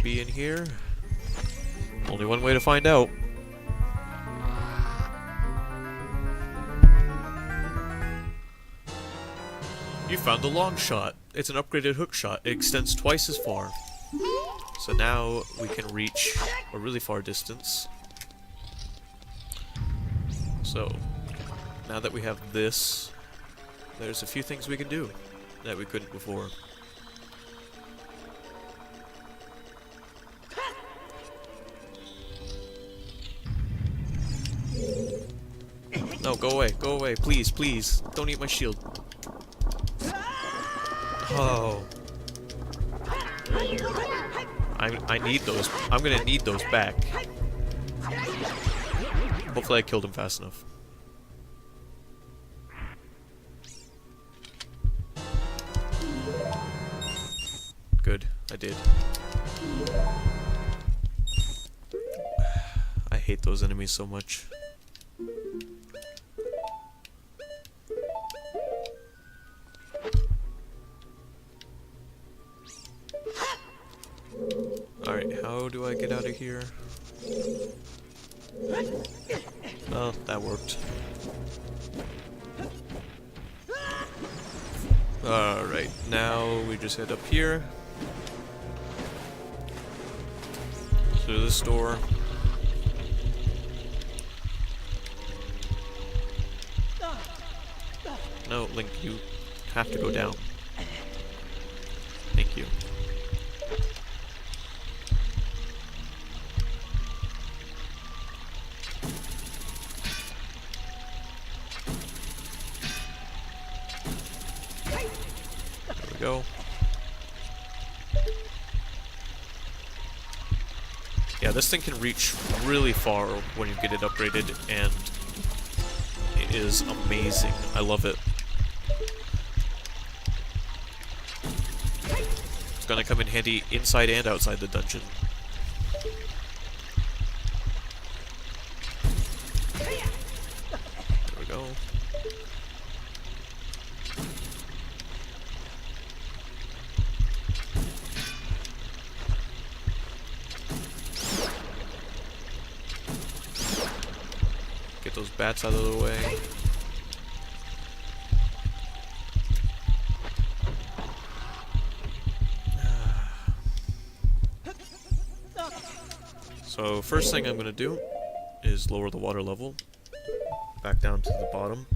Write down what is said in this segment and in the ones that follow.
could be in here. Only one way to find out. You found the long shot. It's an upgraded hook shot. It extends twice as far. So now we can reach a really far distance. So, now that we have this, there's a few things we can do that we couldn't before. No, go away, please, please. Don't eat my shield. Oh. I need those. I'm gonna need those back. Hopefully I killed him fast enough. Good, I did. I hate those enemies so much. Alright, how do I get out of here? Oh, that worked. Alright, now we just head up here. Through this door. No, Link, you have to go down. Thank you. Go. Yeah, this thing can reach really far when you get it upgraded, and it is amazing. I love it. It's gonna come in handy inside and outside the dungeon. There we go. Get those bats out of the way. So first thing I'm gonna do is lower the water level back down to the bottom.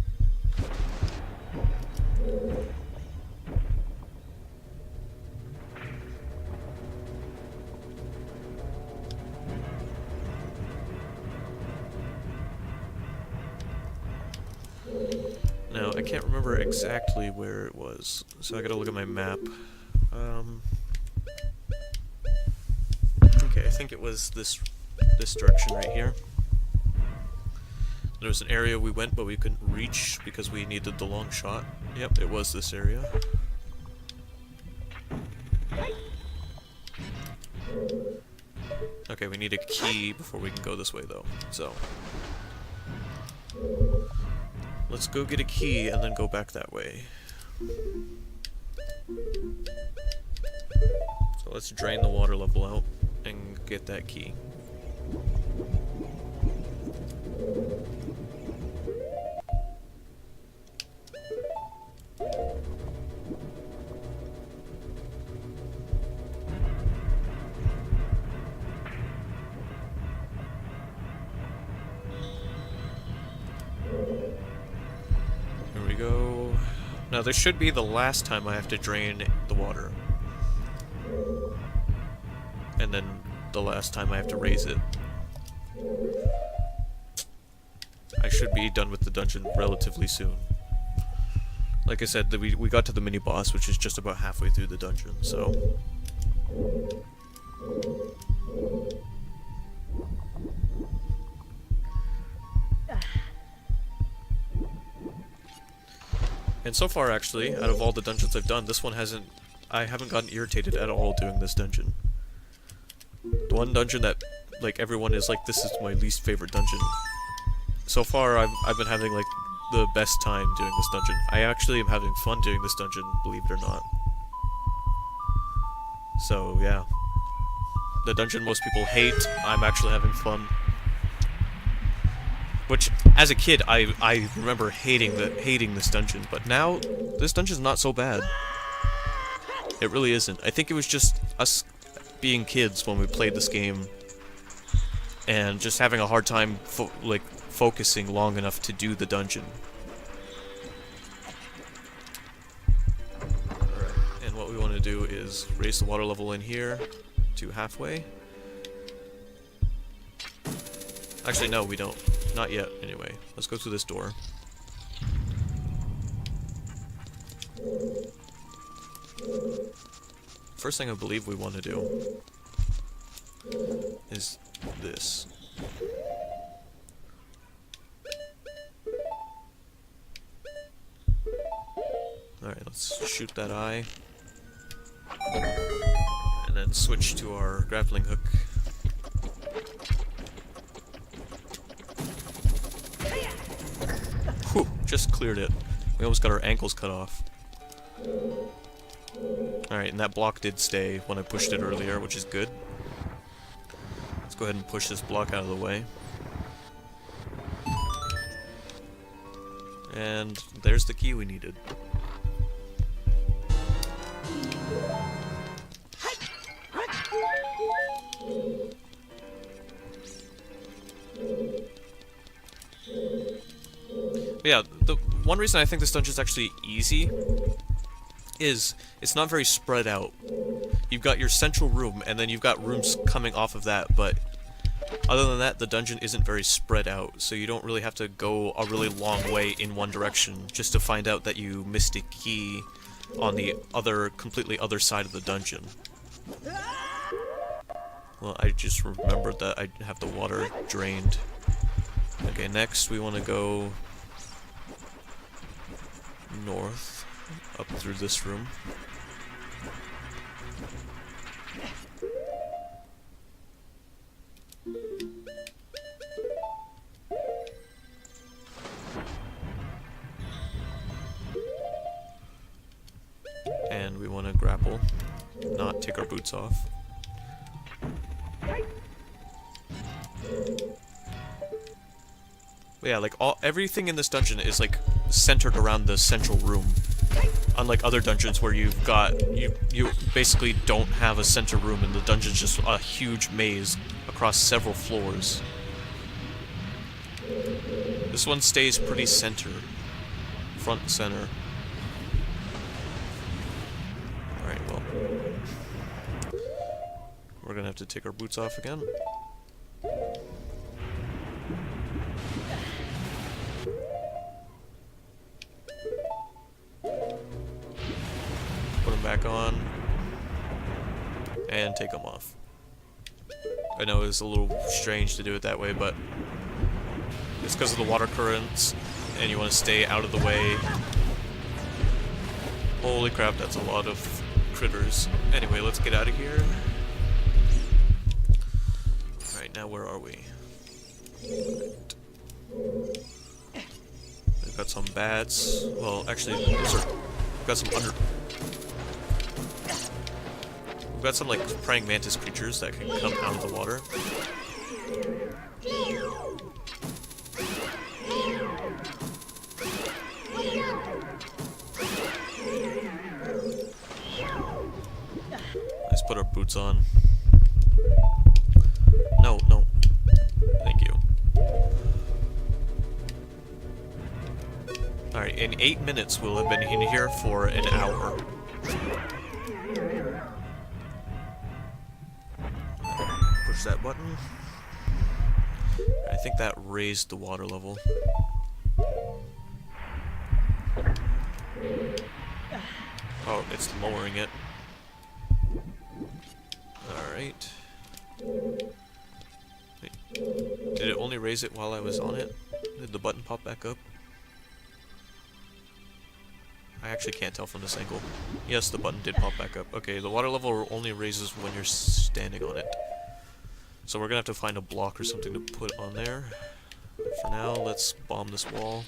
Now, I can't remember exactly where it was, so I gotta look at my map. Okay, I think it was this direction right here. There was an area we went, but we couldn't reach because we needed the long shot. Yep, it was this area. Okay, we need a key before we can go this way, though, so... let's go get a key and then go back that way. So let's drain the water level out and get that key. Go. Now this should be the last time I have to drain the water. And then the last time I have to raise it. I should be done with the dungeon relatively soon. Like I said, we got to the mini-boss, which is just about halfway through the dungeon, so... And so far, actually, out of all the dungeons I've done, this one I haven't gotten irritated at all doing this dungeon. The one dungeon that, like, everyone is like, this is my least favorite dungeon. So far, I've been having, like, the best time doing this dungeon. I actually am having fun doing this dungeon, believe it or not. So, yeah. the dungeon most people hate, I'm actually having fun. Which, as a kid, I remember hating this dungeon, but now this dungeon's not so bad. It really isn't. I think it was just us being kids when we played this game, and just having a hard time focusing long enough to do the dungeon. Alright, and what we want to do is raise the water level in here to halfway. Actually, no, we don't. Not yet, anyway. Let's go through this door. First thing I believe we want to do is this. Alright, let's shoot that eye. And then switch to our grappling hook. Whew, just cleared it. We almost got our ankles cut off. Alright, and that block did stay when I pushed it earlier, which is good. Let's go ahead and push this block out of the way. And there's the key we needed. But yeah, the one reason I think this dungeon is actually easy is it's not very spread out. You've got your central room, and then you've got rooms coming off of that, but other than that, the dungeon isn't very spread out, so you don't really have to go a really long way in one direction just to find out that you missed a key on the completely other side of the dungeon. Well, I just remembered that I have the water drained. Okay, next we want to go north, up through this room. And we want to grapple, not take our boots off. But yeah, like everything in this dungeon is like centered around the central room. Unlike other dungeons where you basically don't have a center room and the dungeon's just a huge maze across several floors. This one stays pretty center. Front and center. Alright, well. We're gonna have to take our boots off again. Put them back on. And take them off. I know it's a little strange to do it that way, but it's because of the water currents, and you want to stay out of the way. Holy crap, that's a lot of critters. Anyway, let's get out of here. Alright, now where are we? Right. We've got some bats. Well, actually, we've got some We've got some, like, praying mantis creatures that can come out of the water. Let's put our boots on. No, no. Thank you. Alright, in 8 minutes we'll have been in here for an hour. Push that button. I think that raised the water level. Oh, it's lowering it. Alright. Did it only raise it while I was on it? Did the button pop back up? I actually can't tell from this angle. Yes, the button did pop back up. Okay, the water level only raises when you're standing on it. So we're gonna have to find a block or something to put on there. For now, let's bomb this wall.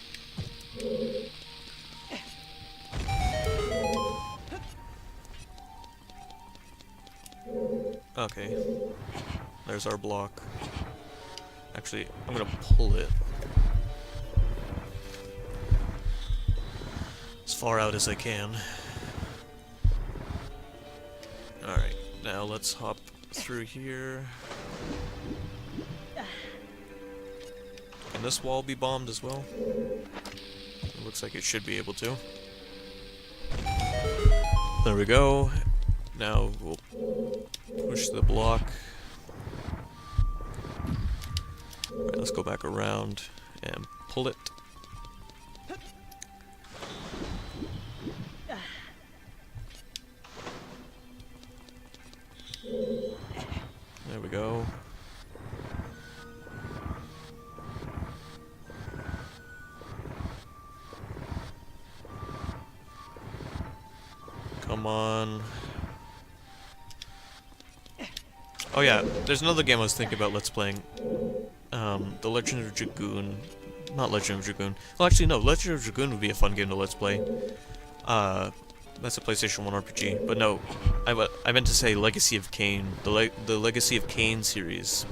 Okay. There's our block. Actually, I'm gonna pull it as far out as I can. Alright, now let's hop through here. Can this wall be bombed as well? It looks like it should be able to. There we go. Now we'll push the block. Alright, let's go back around and pull it. There we go. Come on. Oh yeah, there's another game I was thinking about let's playing. The Legend of Dragoon. Not Legend of Dragoon. Well, actually, no. Legend of Dragoon would be a fun game to let's play. That's a PlayStation 1 RPG. But no, I meant to say Legacy of Kain. The Legacy of Kain series,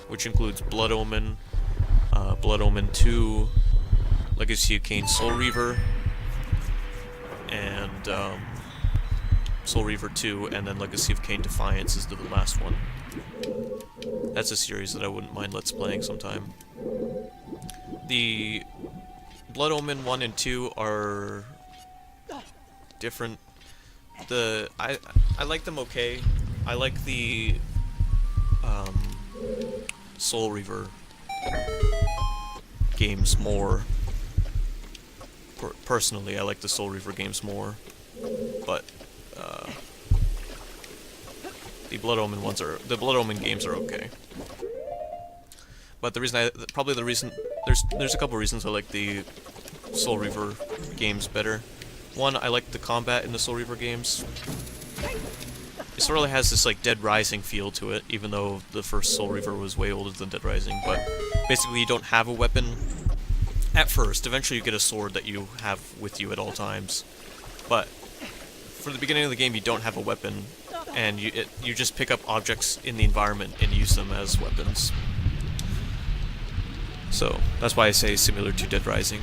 which includes Blood Omen, Blood Omen 2, Legacy of Kain Soul Reaver, and Soul Reaver 2, and then Legacy of Kain Defiance is the last one. That's a series that I wouldn't mind let's playing sometime. The Blood Omen 1 and 2 are different. I like them okay. I like the Soul Reaver games more. Personally, I like the Soul Reaver games more, but the Blood Omen games are okay. But the reason there's a couple reasons I like the Soul Reaver games better. One, I like the combat in the Soul Reaver games. It sort of has this like Dead Rising feel to it, even though the first Soul Reaver was way older than Dead Rising. But basically, you don't have a weapon at first. Eventually, you get a sword that you have with you at all times. But for the beginning of the game, you don't have a weapon, and you just pick up objects in the environment and use them as weapons. So that's why I say similar to Dead Rising.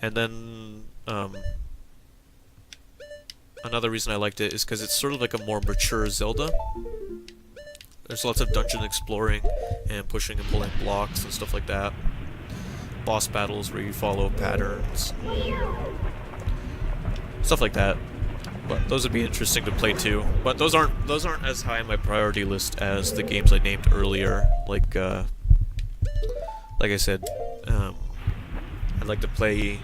And then another reason I liked it is because it's sort of like a more mature Zelda. There's lots of dungeon exploring and pushing and pulling blocks and stuff like that. Boss battles where you follow patterns. Stuff like that. But those would be interesting to play too. But those aren't as high on my priority list as the games I named earlier. Like I said, I'd like to play.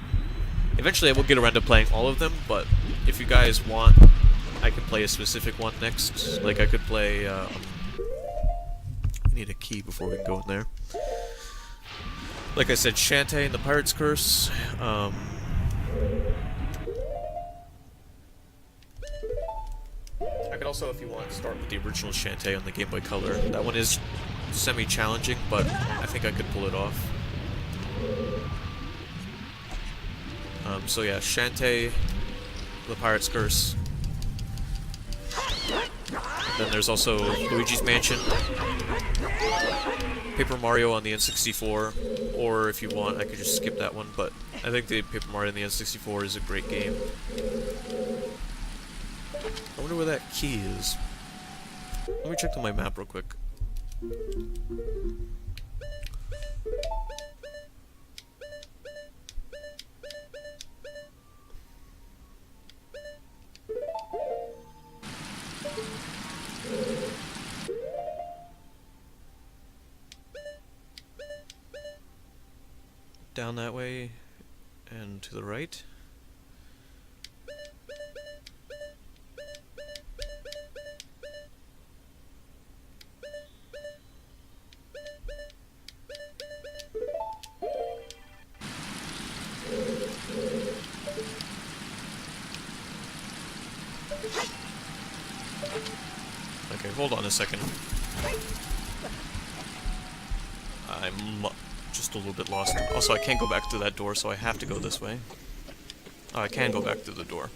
Eventually, I will get around to playing all of them. But if you guys want, I could play a specific one next. Like I could play. I need a key before we can go in there. Like I said, Shantae and the Pirate's Curse. I could also, if you want, start with the original Shantae on the Game Boy Color. That one is semi-challenging, but I think I could pull it off. So yeah, Shantae, the Pirate's Curse. Then there's also Luigi's Mansion, Paper Mario on the N64, or if you want, I could just skip that one, but I think the Paper Mario on the N64 is a great game. I wonder where that key is. Let me check on my map real quick. Down that way and to the right. Okay, hold on a second. I'm just a little bit lost. Also, I can't go back through that door, so I have to go this way. Oh, I can go back through the door.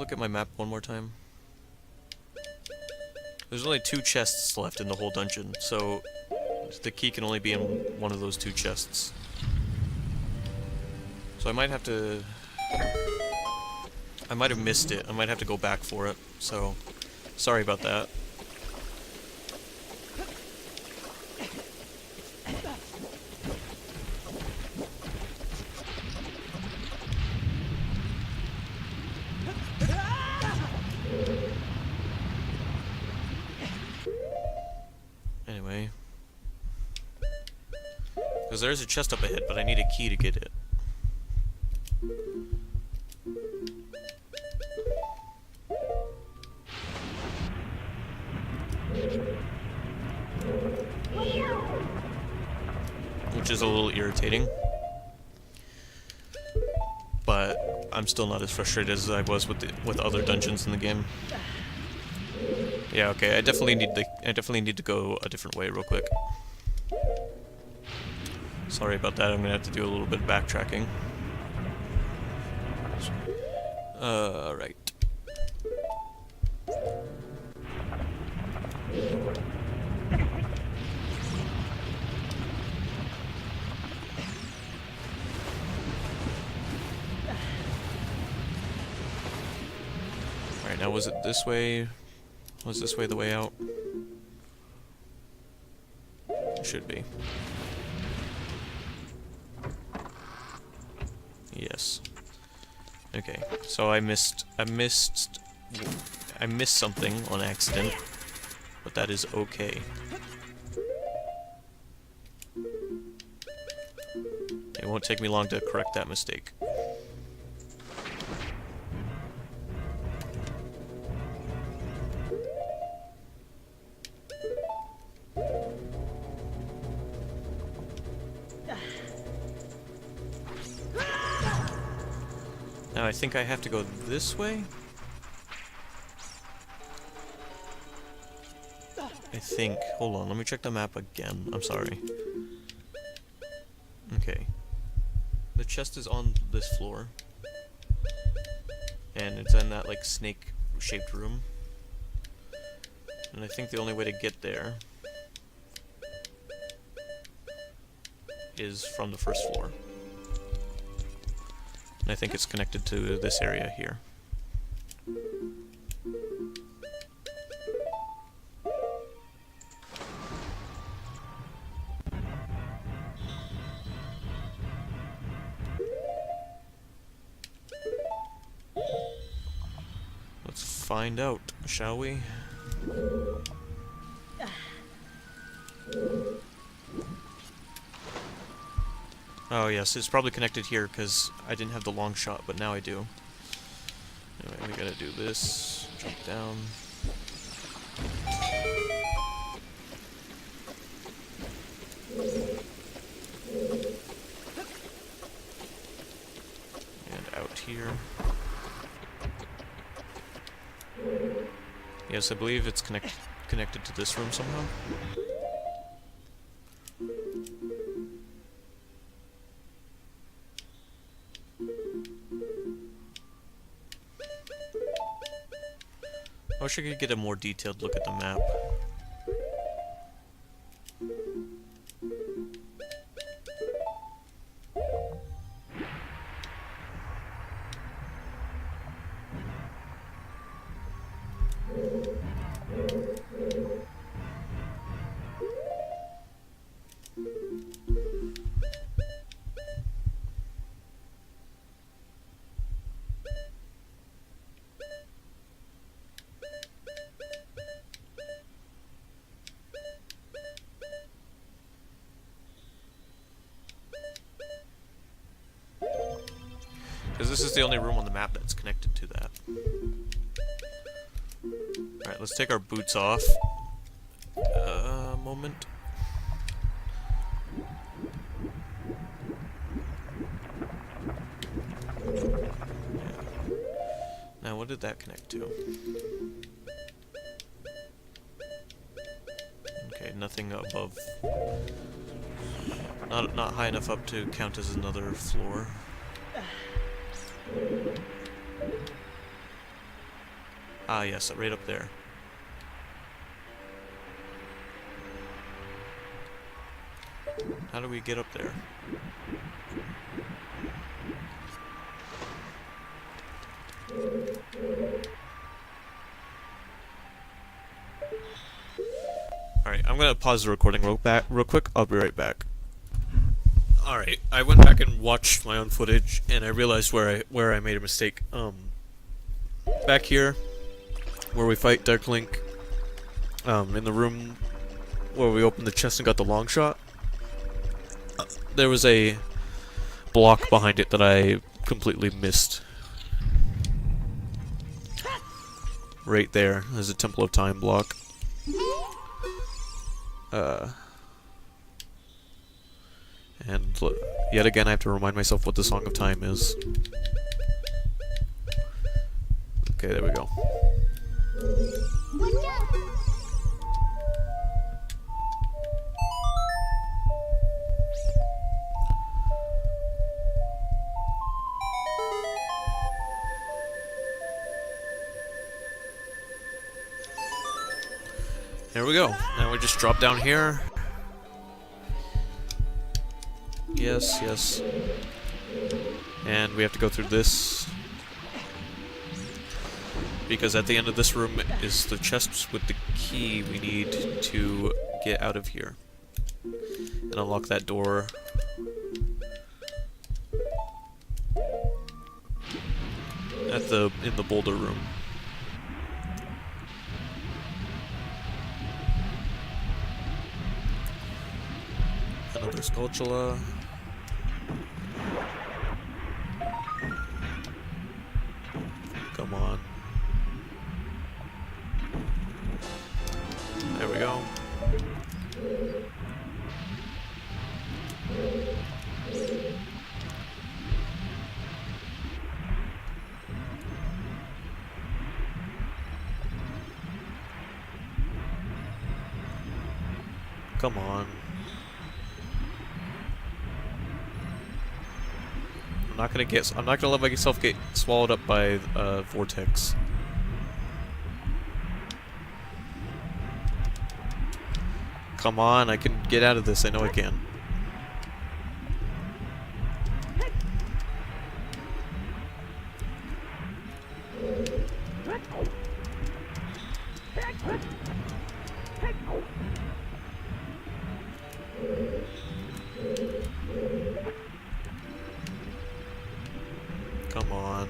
look at my map one more time? There's only 2 chests left in the whole dungeon, so the key can only be in one of those 2 chests. So I might have to... I might have missed it. I might have to go back for it, so sorry about that. Anyway. Because there's a chest up ahead, but I need a key to get it. Which is a little irritating. But I'm still not as frustrated as I was with other dungeons in the game. Yeah, okay, I definitely need to go a different way real quick. Sorry about that, I'm gonna have to do a little bit of backtracking. Right. Alright, now was it this way? Was this way the way out? It should be. Yes. Okay, so I missed something on accident, but that is okay. It won't take me long to correct that mistake. Now I think I have to go this way? I think. Hold on, let me check the map again. I'm sorry. Okay. The chest is on this floor. And it's in that, like, snake-shaped room. And I think the only way to get there is from the first floor. And I think it's connected to this area here. Let's find out, shall we? Oh yes, it's probably connected here because I didn't have the long shot, but now I do. Anyway, we gotta do this. Jump down. And out here. Yes, I believe it's connected to this room somehow. I wish I could get a more detailed look at the map. Because this is the only room on the map that's connected to that. Alright, let's take our boots off. Moment. Yeah. Now, what did that connect to? Okay, nothing above. Not high enough up to count as another floor. Ah, yes, right up there. How do we get up there? Alright, I'm gonna pause the recording real quick. I'll be right back. Alright, I went back and watched my own footage, and I realized where I made a mistake. Back here, where we fight Dark Link, in the room where we opened the chest and got the long shot, there was a block behind it that I completely missed. Right there, there's a Temple of Time block. And yet again I have to remind myself what the Song of Time is. Okay, there we go. There we go. Now we just drop down here. Yes, yes. And we have to go through this. Because at the end of this room is the chest with the key we need to get out of here. And unlock that door. In the boulder room. Another Skulltula. Come on. There we go. Come on. I'm not gonna let myself get swallowed up by vortex. Come on, I can get out of this. I know I can. Come on.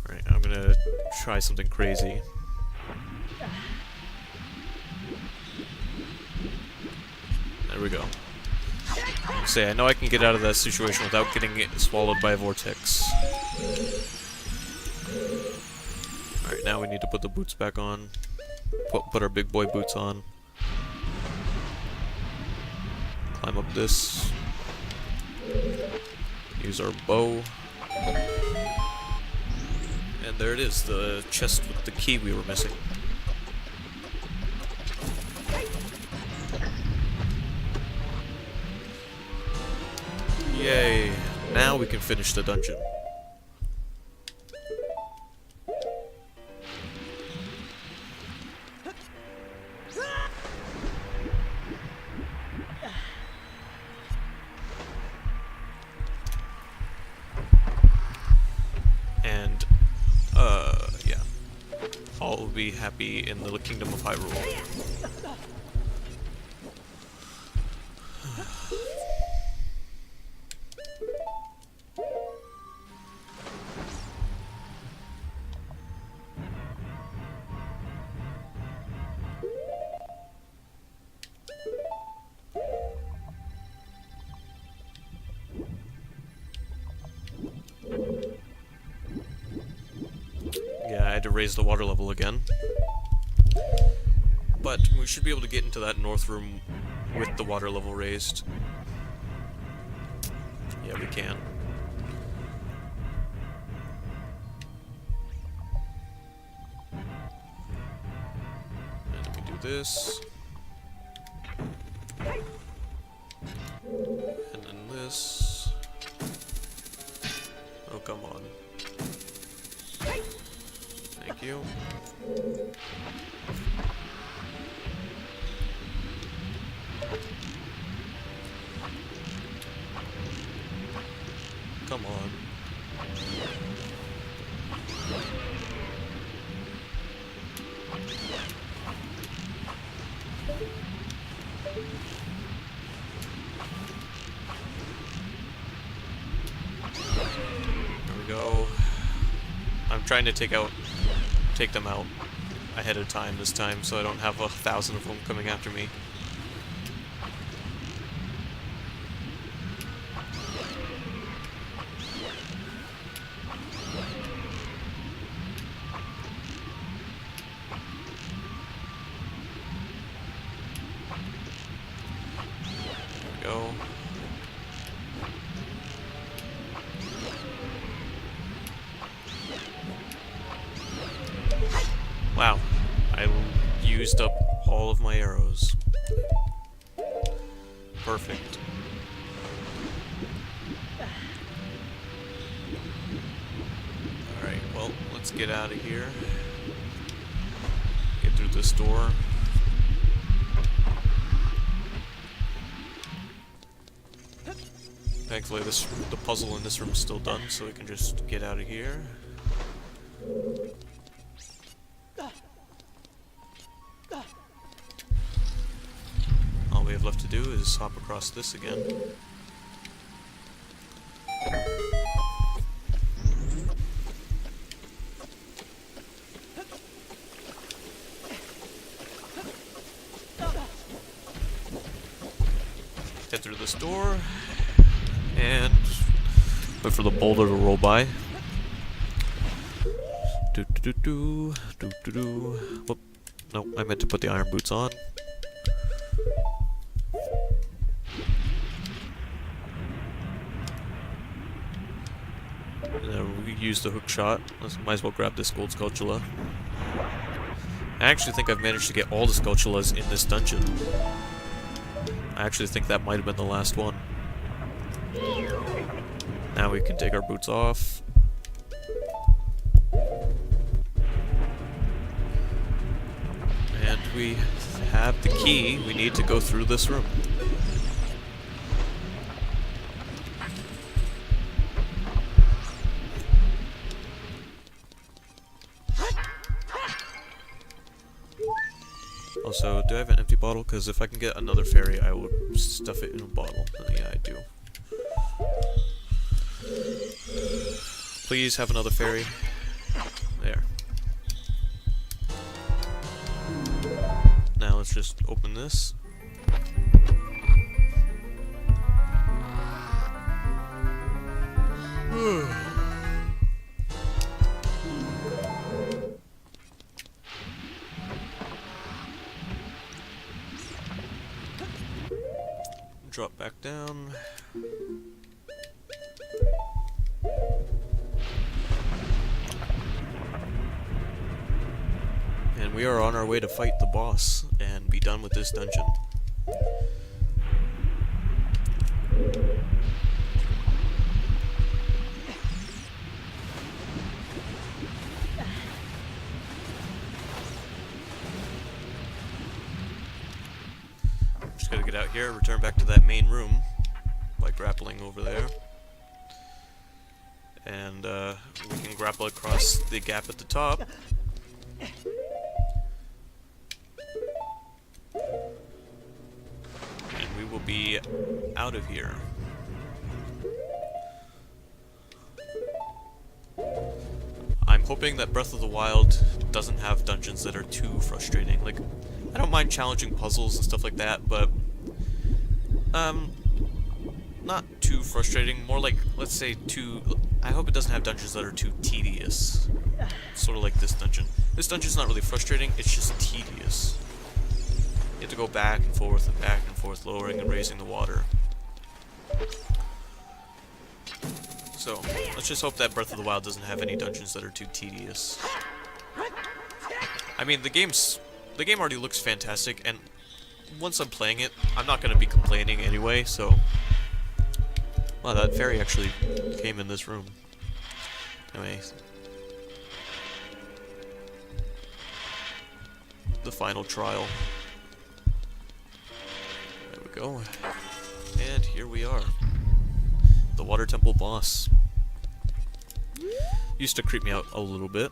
Alright, I'm gonna try something crazy. There we go. Say, I know I can get out of that situation without getting swallowed by a vortex. Alright, now we need to put the boots back on. Put our big boy boots on. Climb up this. Use our bow. And there it is, the chest with the key we were missing. Yay! Now we can finish the dungeon. And, yeah. All will be happy in the Kingdom of Hyrule. Yeah, I had to raise the water level again. But we should be able to get into that north room with the water level raised. Yeah, we can. this. And then this. Oh, come on. Thank you. Come on. There we go. I'm trying to take them out ahead of time this time, so I don't have 1,000 of them coming after me. Go. Wow, I used up all of my arrows. Perfect. Alright, well, let's get out of here. Get through this door. Thankfully, the puzzle in this room is still done, so we can just get out of here. All we have left to do is hop across this again. Head through this door. And wait for the boulder to roll by. Whoop. Nope, I meant to put the iron boots on. And then we use the hook shot. Might as well grab this gold Skulltula. I actually think I've managed to get all the Skulltulas in this dungeon. I actually think that might have been the last one. Now we can take our boots off. And we have the key. We need to go through this room. Also, do I have an empty bottle? Because if I can get another fairy, I will stuff it in a bottle. Yeah, I do. Please have another fairy. There. Now let's just open this. Drop back down. And we are on our way to fight the boss and be done with this dungeon. Just gotta get out here, return back to that main room by grappling over there. And we can grapple across the gap at the top. And we will be out of here. I'm hoping that Breath of the Wild doesn't have dungeons that are too frustrating. Like, I don't mind challenging puzzles and stuff like that, but not too frustrating. More like, let's say, too. I hope it doesn't have dungeons that are too tedious. Sort of like this dungeon. This dungeon's not really frustrating, it's just tedious. You have to go back and forth, lowering and raising the water. So, let's just hope that Breath of the Wild doesn't have any dungeons that are too tedious. I mean, the game's the game already looks fantastic, and once I'm playing it, I'm not gonna be complaining anyway, so... Wow, that fairy actually came in this room. Anyway. The final trial. There we go. And here we are. The Water Temple boss. Used to creep me out a little bit.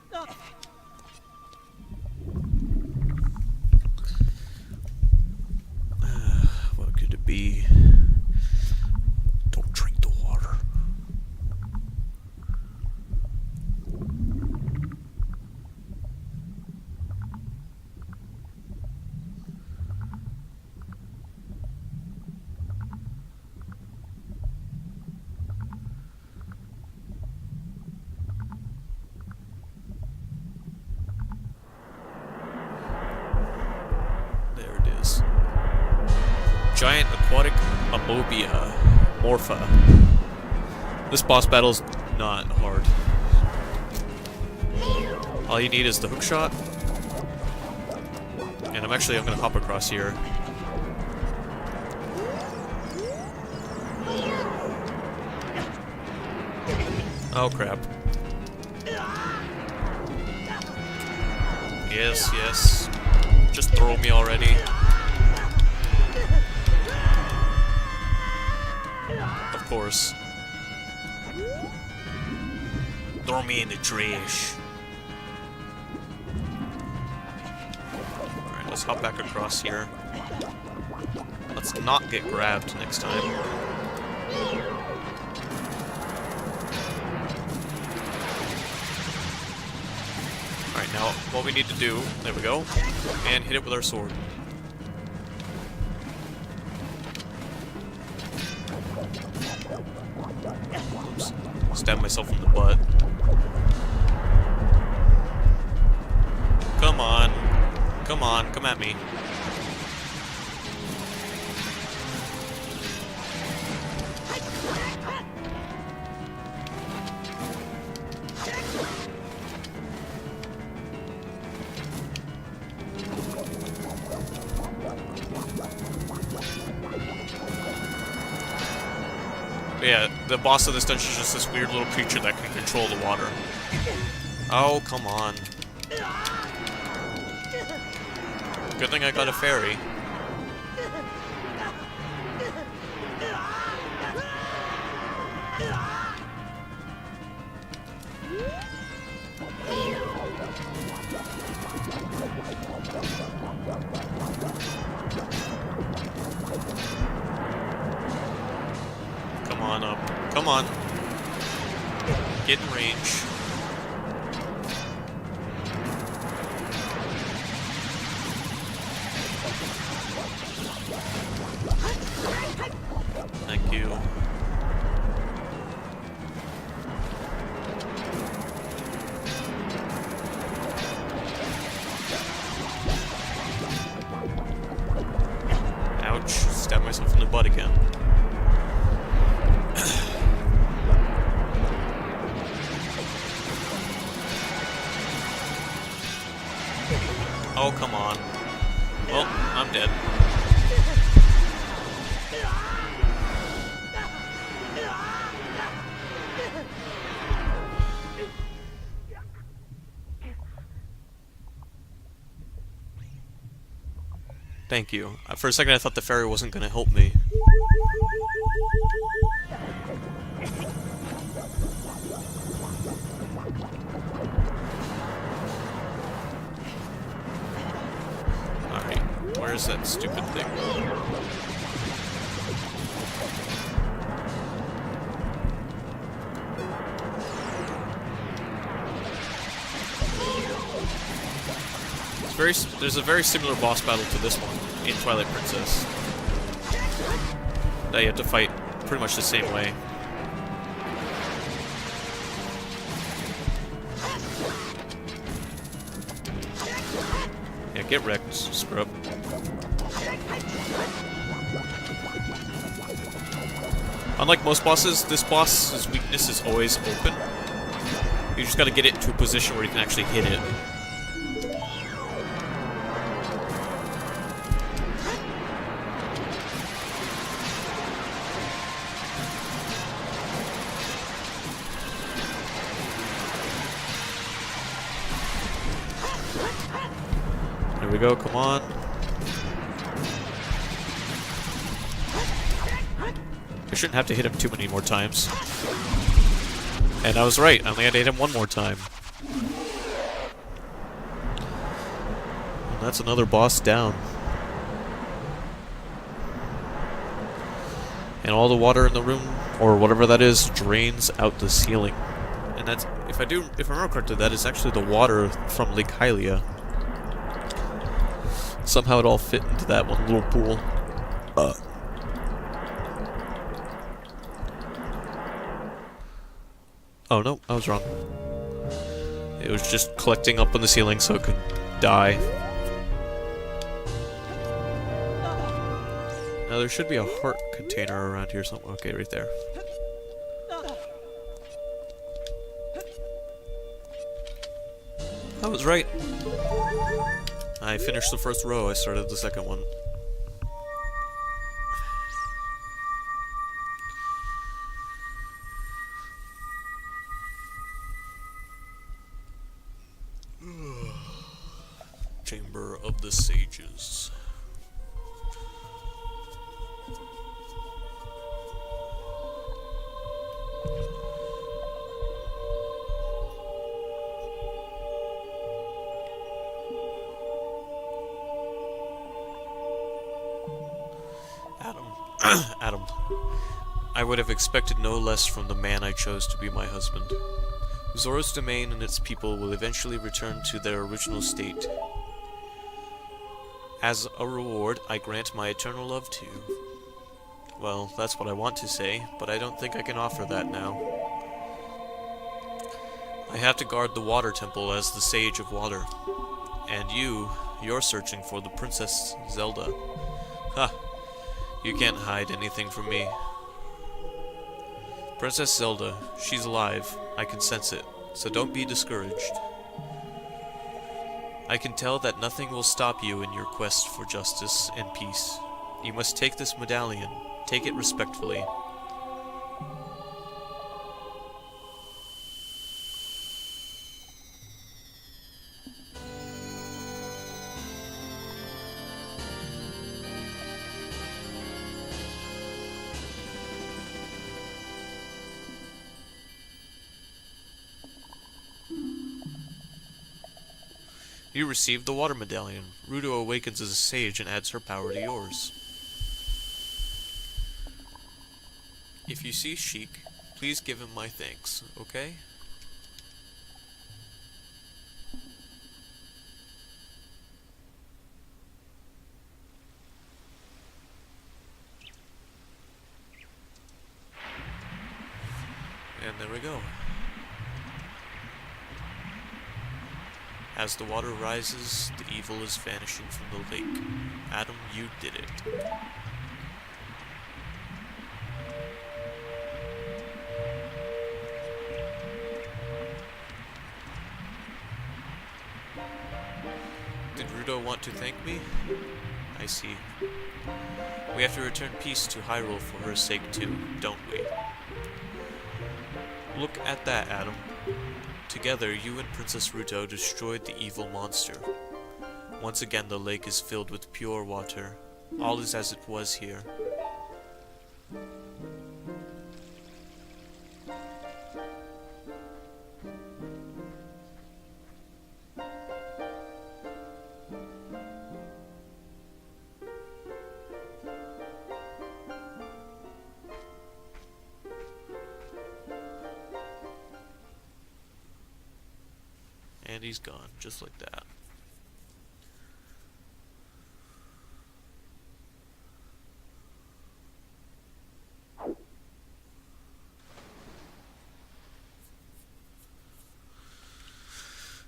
What could it be? Don't drink the water. There it is. Giant aquatic amobia morpha. This boss battle's not hard. All you need is the hook shot. And I'm gonna hop across here. Oh crap. Yes, yes. Just throw me already. Of course. Throw me in the trash. Alright, let's hop back across here. Let's not get grabbed next time. Alright, now what we need to do, there we go, and hit it with our sword. Oops. Stab myself in the butt. Come on. Come on, come at me. But yeah, the boss of this dungeon is just this weird little creature that can control the water. Oh, come on. Good thing I got a fairy. Come on up. Come on. Get in range. Thank you. Ouch. Stab myself in the butt again. Oh, come on. Well, I'm dead. Thank you. For a second I thought the fairy wasn't gonna help me. Alright, where's that stupid thing? There's a very similar boss battle to this one in Twilight Princess that you have to fight pretty much the same way. Yeah, get wrecked, scrub. Unlike most bosses, this boss's weakness is always open. You just gotta get it into a position where you can actually hit it. There we go, come on. I shouldn't have to hit him too many more times. And I was right, I only had to hit him one more time. And that's another boss down. And all the water in the room, or whatever that is, drains out the ceiling. And that's, if I remember correctly, that is actually the water from Lake Hylia. Somehow it all fit into that one little pool. Oh no, I was wrong. It was just collecting up on the ceiling so it could die. Now there should be a heart container around here somewhere. Okay, right there. I was right. I finished the first row, I started the second one. Chamber of the Sages. Adam. I would have expected no less from the man I chose to be my husband. Zora's domain and its people will eventually return to their original state. As a reward, I grant my eternal love to you. Well, that's what I want to say, but I don't think I can offer that now. I have to guard the water temple as the Sage of Water. And you're searching for the Princess Zelda. Ha! You can't hide anything from me. Princess Zelda, she's alive. I can sense it, so don't be discouraged. I can tell that nothing will stop you in your quest for justice and peace. You must take this medallion. Take it respectfully. You received the water medallion. Ruto awakens as a sage and adds her power to yours. If you see Sheik, please give him my thanks, okay? And there we go. As the water rises, the evil is vanishing from the lake. Adam, you did it. Did Ruto want to thank me? I see. We have to return peace to Hyrule for her sake too, don't we? Look at that, Adam. Together, you and Princess Ruto destroyed the evil monster. Once again, the lake is filled with pure water. All is as it was here. And he's gone, just like that.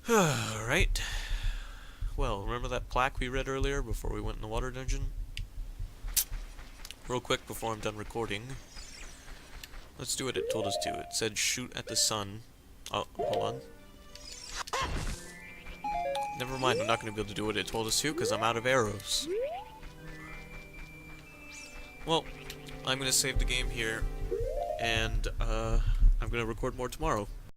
Alright. Well, remember that plaque we read earlier before we went in the water dungeon? Real quick before I'm done recording. Let's do what it told us to. It said shoot at the sun. Oh, hold on. Never mind, I'm not going to be able to do what it told us to because I'm out of arrows. Well, I'm going to save the game here, and I'm going to record more tomorrow.